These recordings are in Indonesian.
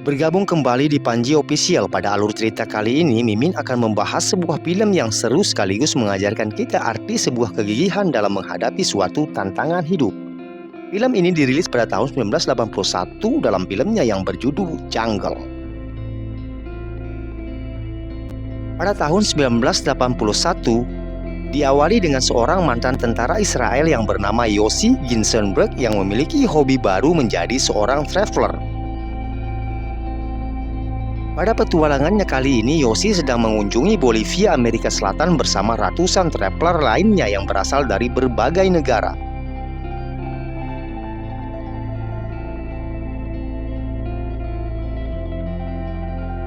Bergabung kembali di Panji Official. Pada alur cerita kali ini, Mimin akan membahas sebuah film yang seru sekaligus mengajarkan kita arti sebuah kegigihan dalam menghadapi suatu tantangan hidup. Film ini dirilis pada tahun 1981 dalam filmnya yang berjudul Jungle. Pada tahun 1981, diawali dengan seorang mantan tentara Israel yang bernama Yossi Ginzenberg yang memiliki hobi baru menjadi seorang traveler. Pada petualangannya kali ini, Yossi sedang mengunjungi Bolivia, Amerika Selatan bersama ratusan traveler lainnya yang berasal dari berbagai negara.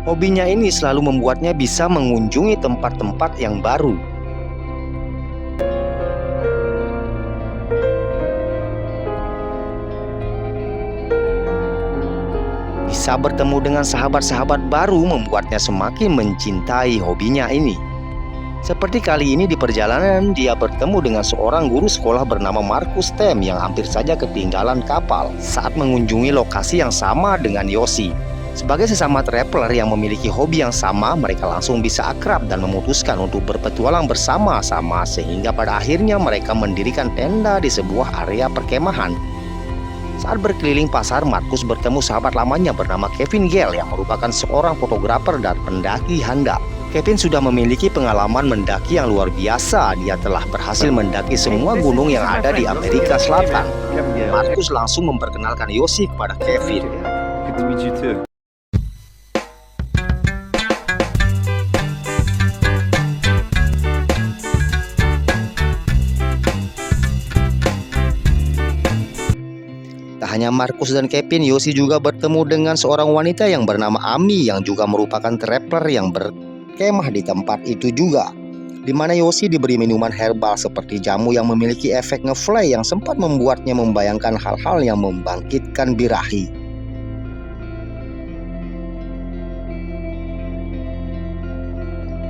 Hobinya ini selalu membuatnya bisa mengunjungi tempat-tempat yang baru. Bisa bertemu dengan sahabat-sahabat baru membuatnya semakin mencintai hobinya ini. Seperti kali ini di perjalanan dia bertemu dengan seorang guru sekolah bernama Marcus Tem yang hampir saja ketinggalan kapal saat mengunjungi lokasi yang sama dengan Yossi. Sebagai sesama traveler yang memiliki hobi yang sama, mereka langsung bisa akrab dan memutuskan untuk berpetualang bersama-sama sehingga pada akhirnya mereka mendirikan tenda di sebuah area perkemahan. Saat berkeliling pasar, Marcus bertemu sahabat lamanya bernama Kevin Gale yang merupakan seorang fotografer dan pendaki handal. Kevin sudah memiliki pengalaman mendaki yang luar biasa. Dia telah berhasil mendaki semua gunung yang ada di Amerika Selatan. Marcus langsung memperkenalkan Yossi kepada Kevin. Hanya Marcus dan Kevin, Yossi juga bertemu dengan seorang wanita yang bernama Ami yang juga merupakan traveler yang berkemah di tempat itu juga, di mana Yossi diberi minuman herbal seperti jamu yang memiliki efek ngefly yang sempat membuatnya membayangkan hal-hal yang membangkitkan birahi.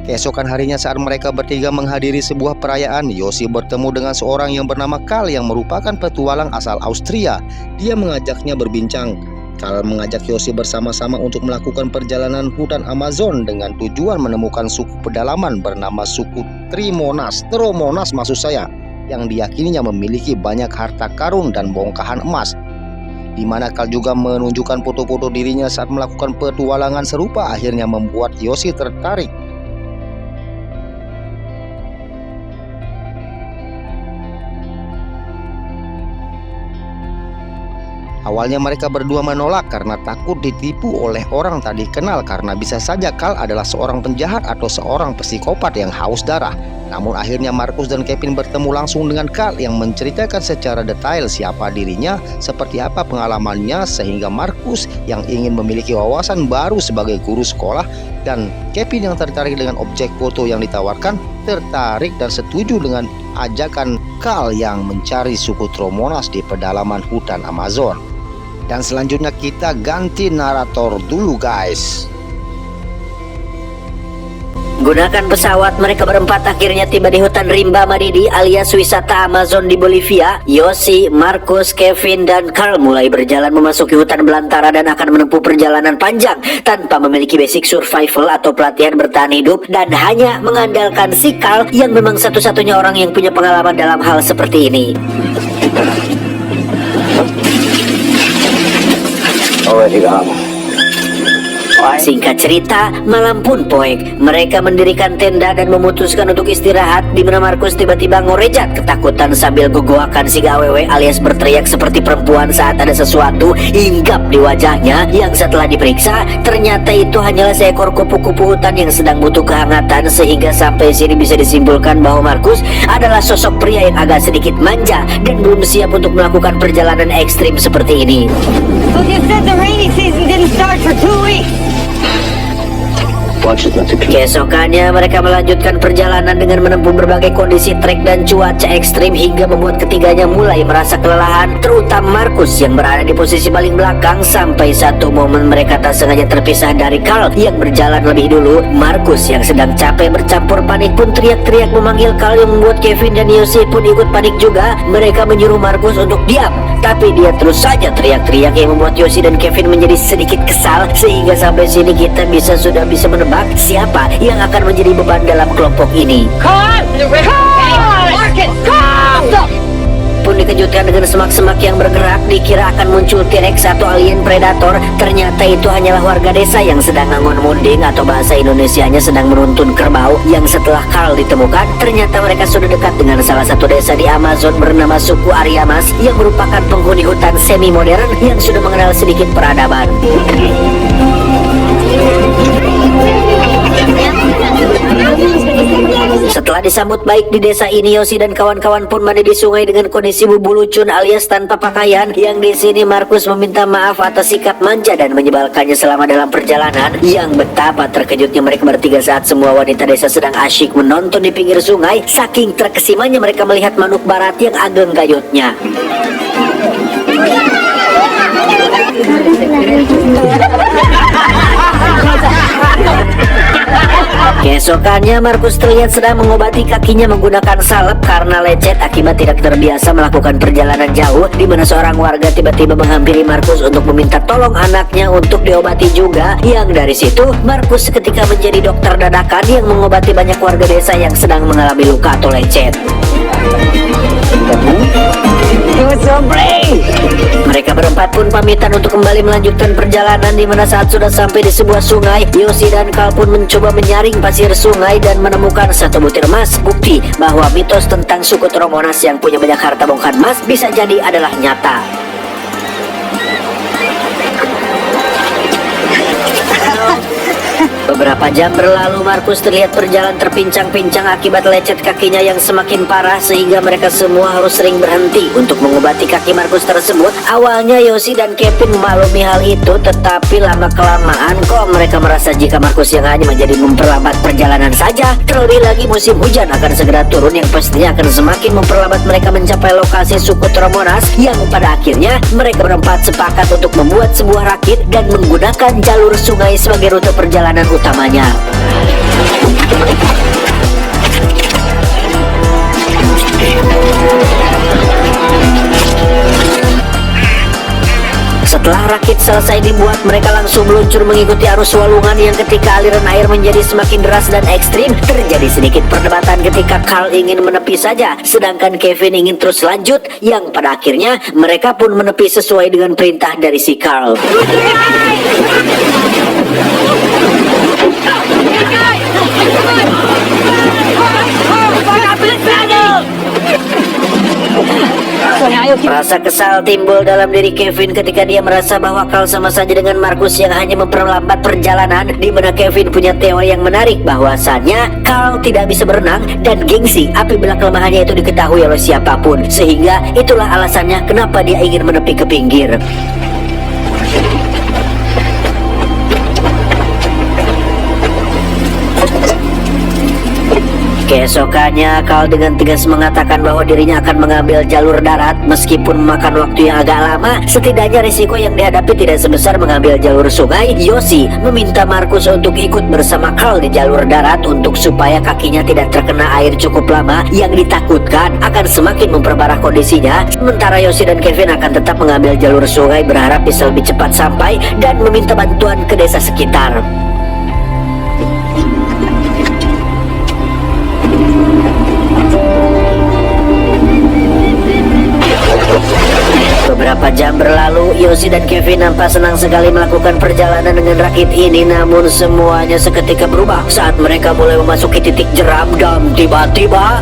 Keesokan harinya saat mereka bertiga menghadiri sebuah perayaan, Yossi bertemu dengan seorang yang bernama Karl yang merupakan petualang asal Austria. Dia mengajaknya berbincang. Karl mengajak Yossi bersama-sama untuk melakukan perjalanan hutan Amazon dengan tujuan menemukan suku pedalaman bernama suku Tromonas maksud saya, yang diyakininya memiliki banyak harta karun dan bongkahan emas. Di mana Karl juga menunjukkan foto-foto dirinya saat melakukan petualangan serupa, akhirnya membuat Yossi tertarik. Awalnya mereka berdua menolak karena takut ditipu oleh orang tak dikenal karena bisa saja Karl adalah seorang penjahat atau seorang psikopat yang haus darah. Namun akhirnya Marcus dan Kevin bertemu langsung dengan Karl yang menceritakan secara detail siapa dirinya, seperti apa pengalamannya, sehingga Marcus yang ingin memiliki wawasan baru sebagai guru sekolah dan Kevin yang tertarik dengan objek foto yang ditawarkan tertarik dan setuju dengan ajakan Karl yang mencari suku Tromonas di pedalaman hutan Amazon. Dan selanjutnya kita ganti narator dulu guys. Gunakan pesawat, mereka berempat akhirnya tiba di hutan rimba Madidi alias wisata Amazon di Bolivia. Yossi, Marcus, Kevin, dan Karl mulai berjalan memasuki hutan belantara dan akan menempuh perjalanan panjang tanpa memiliki basic survival atau pelatihan bertahan hidup, dan hanya mengandalkan si Karl yang memang satu-satunya orang yang punya pengalaman dalam hal seperti ini. Singkat cerita, malam pun poek. Mereka mendirikan tenda dan memutuskan untuk istirahat, di mana Marcus tiba-tiba ngorejat ketakutan sambil gogoakan si gawewe alias berteriak seperti perempuan saat ada sesuatu hinggap di wajahnya, yang setelah diperiksa ternyata itu hanyalah seekor kupu-kupu hutan yang sedang butuh kehangatan, sehingga sampai sini bisa disimpulkan bahwa Marcus adalah sosok pria yang agak sedikit manja dan belum siap untuk melakukan perjalanan ekstrim seperti ini. Look, it said the rainy season didn't start for 2 weeks. Keesokannya mereka melanjutkan perjalanan dengan menempuh berbagai kondisi trek dan cuaca ekstrim hingga membuat ketiganya mulai merasa kelelahan, terutama Markus yang berada di posisi paling belakang. Sampai satu momen mereka tak sengaja terpisah dari Carl yang berjalan lebih dulu. Markus yang sedang capek bercampur panik pun teriak-teriak memanggil Carl yang membuat Kevin dan Yosi pun ikut panik juga. Mereka menyuruh Markus untuk diam, tapi dia terus saja teriak-teriak yang membuat Yosi dan Kevin menjadi sedikit kesal. Sehingga sampai sini kita sudah bisa menebak siapa yang akan menjadi beban dalam kelompok ini. Pun dikejutkan dengan semak-semak yang bergerak. Dikira akan muncul T-Rex atau alien predator. Ternyata itu hanyalah warga desa yang sedang ngonmunding, atau bahasa Indonesianya sedang menuntun kerbau. Yang setelah Carl ditemukan, ternyata mereka sudah dekat dengan salah satu desa di Amazon bernama suku Ariamas, yang merupakan penghuni hutan semi modern yang sudah mengenal sedikit peradaban. Setelah disambut baik di desa ini, Yosi dan kawan-kawan pun mandi di sungai dengan kondisi bubulucun alias tanpa pakaian. Yang di sini Markus meminta maaf atas sikap manja dan menyebalkannya selama dalam perjalanan. Yang betapa terkejutnya mereka bertiga saat semua wanita desa sedang asyik menonton di pinggir sungai. Saking terkesimanya mereka melihat manuk barat yang ageng gayutnya. Keesokannya Markus terlihat sedang mengobati kakinya menggunakan salep karena lecet akibat tidak terbiasa melakukan perjalanan jauh, di mana seorang warga tiba-tiba menghampiri Markus untuk meminta tolong anaknya untuk diobati juga. Yang dari situ Markus seketika menjadi dokter dadakan yang mengobati banyak warga desa yang sedang mengalami luka atau lecet. Mereka berempat pun pamitan untuk kembali melanjutkan perjalanan, di mana saat sudah sampai di sebuah sungai, Yosi dan Carl pun mencoba menyaring pasir sungai dan menemukan satu butir emas. Bukti bahwa mitos tentang suku Tromonas yang punya banyak harta bongkar emas bisa jadi adalah nyata. Beberapa jam berlalu, Markus terlihat berjalan terpincang-pincang akibat lecet kakinya yang semakin parah, sehingga mereka semua harus sering berhenti untuk mengobati kaki Markus tersebut. Awalnya Yosi dan Kevin memaklumi hal itu, tetapi lama-kelamaan kok mereka merasa jika Markus yang hanya menjadi memperlambat perjalanan saja. Terlebih lagi musim hujan akan segera turun yang pastinya akan semakin memperlambat mereka mencapai lokasi suku Tromonas, yang pada akhirnya mereka berempat sepakat untuk membuat sebuah rakit dan menggunakan jalur sungai sebagai rute perjalanan utamanya. Setelah rakit selesai dibuat, mereka langsung meluncur mengikuti arus walungan yang ketika aliran air menjadi semakin deras dan ekstrim, terjadi sedikit perdebatan ketika Carl ingin menepi saja, sedangkan Kevin ingin terus lanjut, yang pada akhirnya mereka pun menepi sesuai dengan perintah dari si Carl. Rasa kesal timbul dalam diri Kevin ketika dia merasa bahwa Carl sama saja dengan Markus yang hanya memperlambat perjalanan, di mana Kevin punya teori yang menarik bahwasannya Carl tidak bisa berenang dan gengsi apabila kelemahannya itu diketahui oleh siapapun, sehingga itulah alasannya kenapa dia ingin menepi ke pinggir. Keesokannya Carl dengan tegas mengatakan bahwa dirinya akan mengambil jalur darat meskipun memakan waktu yang agak lama. Setidaknya risiko yang dihadapi tidak sebesar mengambil jalur sungai. Yosi meminta Markus untuk ikut bersama Carl di jalur darat untuk supaya kakinya tidak terkena air cukup lama yang ditakutkan akan semakin memperparah kondisinya. Sementara Yosi dan Kevin akan tetap mengambil jalur sungai berharap bisa lebih cepat sampai dan meminta bantuan ke desa sekitar. Beberapa jam berlalu, Yosi dan Kevin nampak senang sekali melakukan perjalanan dengan rakit ini. Namun semuanya seketika berubah saat mereka mulai memasuki titik jeram dan tiba-tiba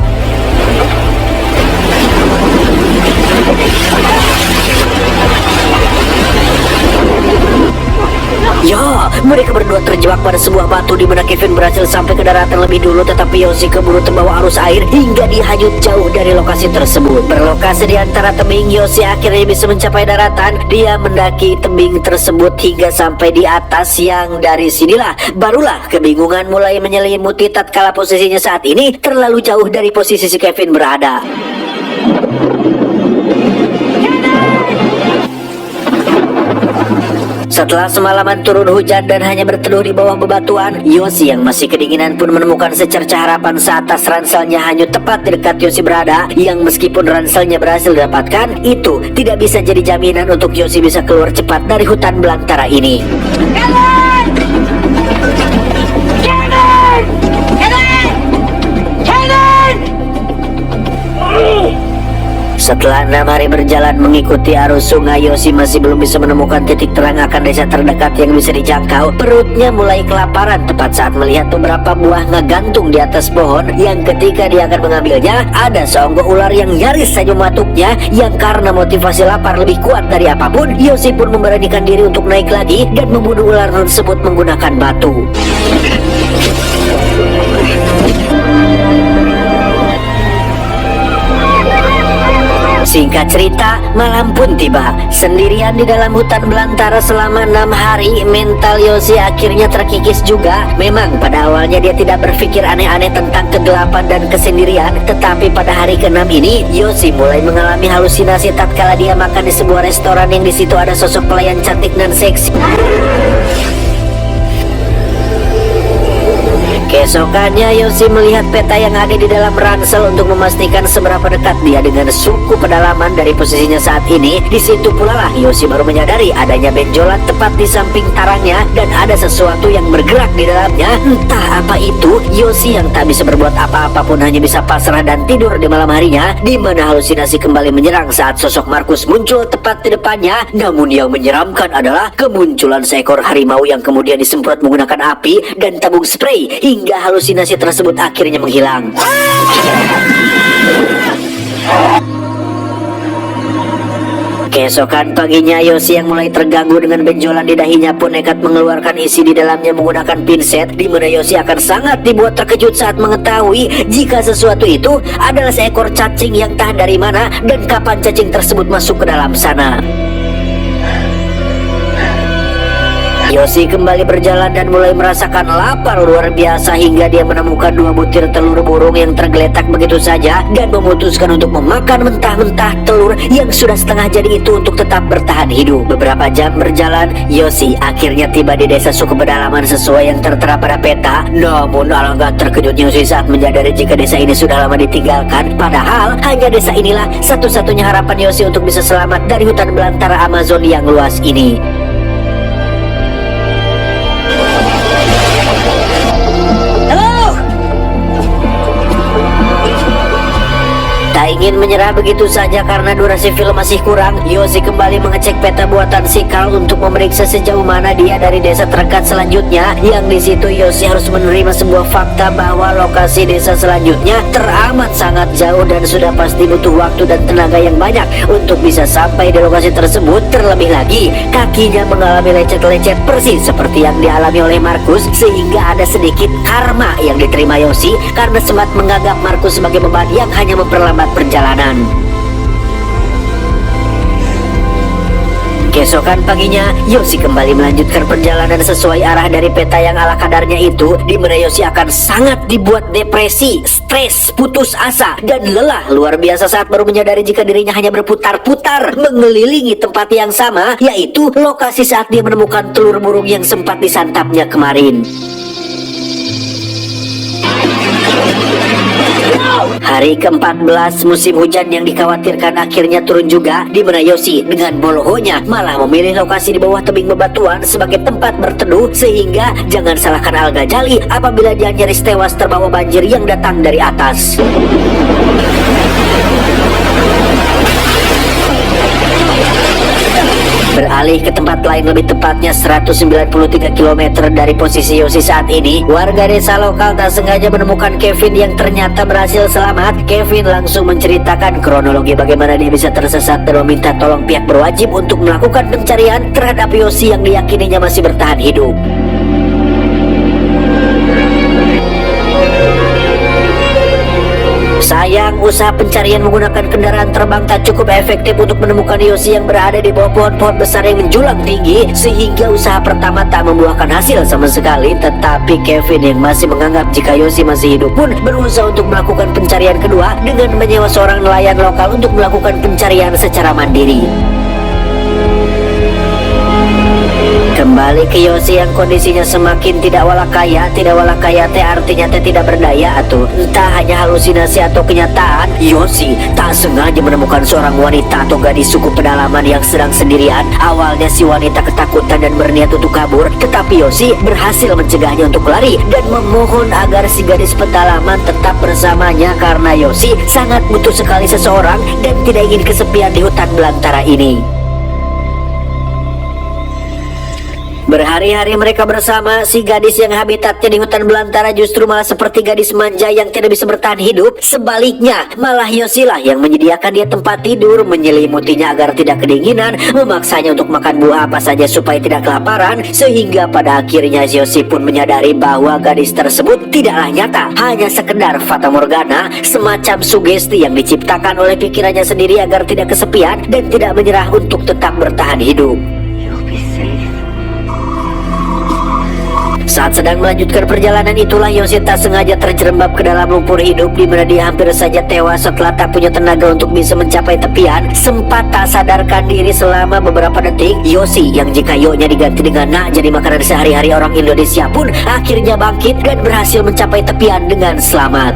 Ya, mereka berdua terjebak pada sebuah batu di mana Kevin berhasil sampai ke daratan lebih dulu, tetapi Yoshi keburu terbawa arus air hingga dihanyut jauh dari lokasi tersebut. Berlokasi di antara tebing, Yoshi akhirnya bisa mencapai daratan. Dia mendaki tebing tersebut hingga sampai di atas, yang dari sinilah barulah kebingungan mulai menyelimuti tatkala posisinya saat ini terlalu jauh dari posisi si Kevin berada. Setelah semalaman turun hujan dan hanya berteduh di bawah bebatuan, Yoshi yang masih kedinginan pun menemukan secercah harapan saat tas ranselnya hanyut tepat di dekat Yoshi berada. Yang meskipun ranselnya berhasil didapatkan, itu tidak bisa jadi jaminan untuk Yoshi bisa keluar cepat dari hutan belantara ini. Setelah 6 hari berjalan mengikuti arus sungai, Yoshi masih belum bisa menemukan titik terang akan desa terdekat yang bisa dijangkau. Perutnya mulai kelaparan tepat saat melihat beberapa buah ngegantung di atas pohon, yang ketika dia akan mengambilnya, ada seonggok ular yang nyaris saja mematuknya. Yang karena motivasi lapar lebih kuat dari apapun, Yoshi pun memberanikan diri untuk naik lagi dan membunuh ular tersebut menggunakan batu. Singkat cerita, malam pun tiba. Sendirian di dalam hutan belantara selama 6 hari, mental Yoshi akhirnya terkikis juga. Memang pada awalnya dia tidak berpikir aneh-aneh tentang kegelapan dan kesendirian, tetapi pada hari ke-6 ini, Yoshi mulai mengalami halusinasi tatkala dia makan di sebuah restoran yang di situ ada sosok pelayan cantik dan seksi. Keesokannya, Yoshi melihat peta yang ada di dalam ransel untuk memastikan seberapa dekat dia dengan suku pedalaman dari posisinya saat ini. Di situ pula lah Yoshi baru menyadari adanya benjolan tepat di samping tarangnya dan ada sesuatu yang bergerak di dalamnya. Entah apa itu, Yoshi yang tak bisa berbuat apa-apa pun hanya bisa pasrah dan tidur di malam harinya, di mana halusinasi kembali menyerang saat sosok Markus muncul tepat di depannya. Namun yang menyeramkan adalah kemunculan seekor harimau yang kemudian disemprot menggunakan api dan tabung spray hingga halusinasi tersebut akhirnya menghilang. Keesokan paginya, Yoshi yang mulai terganggu dengan benjolan di dahinya pun nekat mengeluarkan isi di dalamnya menggunakan pinset, di mana Yoshi akan sangat dibuat terkejut saat mengetahui jika sesuatu itu adalah seekor cacing yang entah dari mana dan kapan cacing tersebut masuk ke dalam sana. Yoshi kembali berjalan dan mulai merasakan lapar luar biasa hingga dia menemukan 2 butir telur burung yang tergeletak begitu saja dan memutuskan untuk memakan mentah-mentah telur yang sudah setengah jadi itu untuk tetap bertahan hidup. Beberapa jam berjalan, Yoshi akhirnya tiba di desa suku pedalaman sesuai yang tertera pada peta. Namun alangkah terkejutnya Yoshi saat menyadari jika desa ini sudah lama ditinggalkan. Padahal hanya desa inilah satu-satunya harapan Yoshi untuk bisa selamat dari hutan belantara Amazon yang luas ini. Tak ingin menyerah begitu saja karena durasi film masih kurang, Yoshi kembali mengecek peta buatan si Carl untuk memeriksa sejauh mana dia dari desa terdekat selanjutnya. Yang di situ Yoshi harus menerima sebuah fakta bahwa lokasi desa selanjutnya teramat sangat jauh dan sudah pasti butuh waktu dan tenaga yang banyak untuk bisa sampai di lokasi tersebut. Terlebih lagi, kakinya mengalami lecet-lecet persis seperti yang dialami oleh Markus, sehingga ada sedikit karma yang diterima Yoshi karena sempat menganggap Markus sebagai beban yang hanya memperlambat perjalanan. Keesokan paginya, Yoshi kembali melanjutkan perjalanan sesuai arah dari peta yang ala kadarnya itu, di mana Yoshi akan sangat dibuat depresi, stres, putus asa, dan lelah luar biasa saat baru menyadari jika dirinya hanya berputar-putar mengelilingi tempat yang sama, yaitu lokasi saat dia menemukan telur burung yang sempat disantapnya kemarin. Hari ke-14 musim hujan yang dikhawatirkan akhirnya turun juga, di mana Yoshi dengan bolohonya malah memilih lokasi di bawah tebing bebatuan sebagai tempat berteduh, sehingga jangan salahkan Alga Jali apabila dia nyaris tewas terbawa banjir yang datang dari atas. Beralih ke tempat lain, lebih tepatnya 193 km dari posisi Yosi saat ini, warga desa lokal tak sengaja menemukan Kevin yang ternyata berhasil selamat. Kevin langsung menceritakan kronologi bagaimana dia bisa tersesat dan meminta tolong pihak berwajib untuk melakukan pencarian terhadap Yosi yang diyakininya masih bertahan hidup. Sayang, usaha pencarian menggunakan kendaraan terbang tak cukup efektif untuk menemukan Yosi yang berada di bawah pohon-pohon besar yang menjulang tinggi, sehingga usaha pertama tak membuahkan hasil sama sekali. Tetapi Kevin yang masih menganggap jika Yosi masih hidup pun berusaha untuk melakukan pencarian kedua dengan menyewa seorang nelayan lokal untuk melakukan pencarian secara mandiri. Kembali ke Yosi yang kondisinya semakin tidak walakaya. Tidak walakaya teh artinya teh tidak berdaya atau entah hanya halusinasi atau kenyataan. Yosi tak sengaja menemukan seorang wanita atau gadis suku pedalaman yang sedang sendirian. Awalnya si wanita ketakutan dan berniat untuk kabur, tetapi Yosi berhasil mencegahnya untuk lari dan memohon agar si gadis pedalaman tetap bersamanya karena Yosi sangat butuh sekali seseorang dan tidak ingin kesepian di hutan belantara ini. Berhari-hari mereka bersama. Si gadis yang habitatnya di hutan belantara justru malah seperti gadis manja yang tidak bisa bertahan hidup. Sebaliknya, malah Yosi lah yang menyediakan dia tempat tidur, menyelimutinya agar tidak kedinginan, memaksanya untuk makan buah apa saja supaya tidak kelaparan, sehingga pada akhirnya Yosi pun menyadari bahwa gadis tersebut tidaklah nyata, hanya sekedar fata morgana, semacam sugesti yang diciptakan oleh pikirannya sendiri agar tidak kesepian dan tidak menyerah untuk tetap bertahan hidup. Saat sedang melanjutkan perjalanan itulah Yosi tak sengaja terjerembab ke dalam lumpur hidup, di mana dia hampir saja tewas setelah tak punya tenaga untuk bisa mencapai tepian. Sempat tak sadarkan diri selama beberapa detik, Yosi yang jika yo-nya diganti dengan nak jadi makanan sehari-hari orang Indonesia pun akhirnya bangkit dan berhasil mencapai tepian dengan selamat.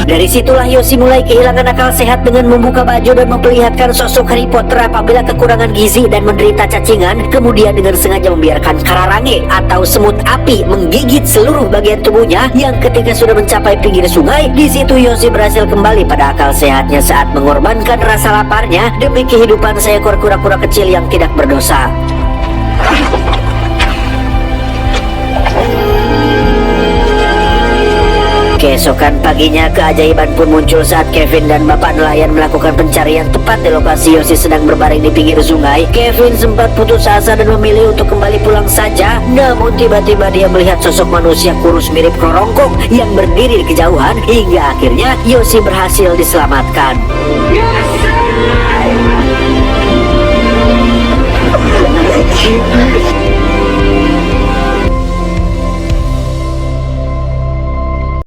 Dari situlah Yosi mulai kehilangan akal sehat dengan membuka baju dan memperlihatkan sosok Harry Potter apabila kekurangan gizi dan menderita cacingan. Kemudian dengan sengaja membiarkan kararange atau semut api menggigit seluruh bagian tubuhnya, yang ketika sudah mencapai pinggir sungai, di situ Yosi berhasil kembali pada akal sehatnya saat mengorbankan rasa laparnya demi kehidupan seekor kura-kura kecil yang tidak berdosa. Keesokan paginya, keajaiban pun muncul saat Kevin dan bapak nelayan melakukan pencarian tepat di lokasi Yosi sedang berbaring di pinggir sungai. Kevin sempat putus asa dan memilih untuk kembali pulang saja. Namun tiba-tiba dia melihat sosok manusia kurus mirip kerongkong yang berdiri di kejauhan, hingga akhirnya Yosi berhasil diselamatkan.